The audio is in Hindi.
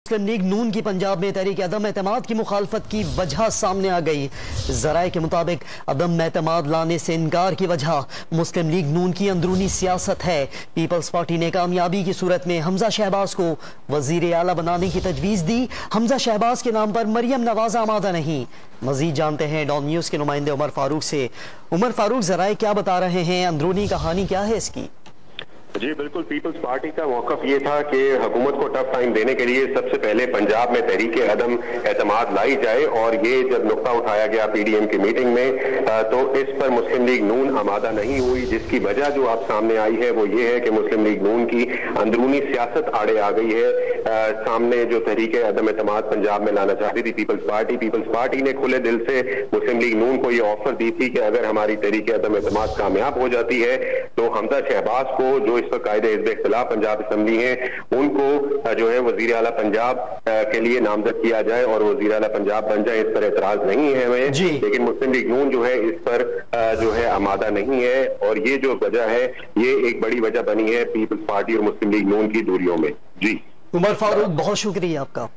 मुस्लिम लीग नून की पंजाब में तहरीक अदम एतमाद की मुखालफत की वजह सामने आ गई। जराए के मुताबिक अदम एतमाद लाने से इनकार की वजह मुस्लिम लीग नून की अंदरूनी सियासत है। पीपल्स पार्टी ने कामयाबी की सूरत में हमजा शहबाज को वजीर आला बनाने की तजवीज़ दी। हमजा शहबाज के नाम पर मरियम नवाज आमादा नहीं। मजीद जानते हैं डॉन न्यूज़ के नुमाइंदे उमर फारूक से। उमर फारूक, जराए क्या बता रहे हैं, अंदरूनी कहानी क्या है इसकी? जी बिल्कुल, पीपल्स पार्टी का मौकफ ये था कि हुकूमत को टफ टाइम देने के लिए सबसे पहले पंजाब में तहरीक अदम एतमाद लाई जाए, और ये जब नुक्ता उठाया गया पीडीएम की मीटिंग में तो इस पर मुस्लिम लीग नून आमादा नहीं हुई, जिसकी वजह जो आप सामने आई है वो ये है कि मुस्लिम लीग नून की अंदरूनी सियासत आड़े आ गई है। सामने जो तहरीक अदम एतमाद पंजाब में लाना चाहती थी पीपल्स पार्टी ने खुले दिल से मुस्लिम लीग नून को ये ऑफर दी थी कि अगर हमारी तहरीक अदम एतमाद कामयाब हो जाती है तो हमजा शहबाज को, जो इस पर कायदे हिज़्ब इख्तिलाफ पंजाब असम्बली है, उनको जो है वजीर आला पंजाब के लिए नामजद किया जाए और वजीर आला पंजाब बन जाए। इस पर एतराज नहीं है हमें, लेकिन मुस्लिम लीग नून जो है इस पर जो है आमादा नहीं है, और ये जो वजह है ये एक बड़ी वजह बनी है पीपल्स पार्टी और मुस्लिम लीग नून की दूरियों में। जी उमर फारूक, बहुत शुक्रिया आपका।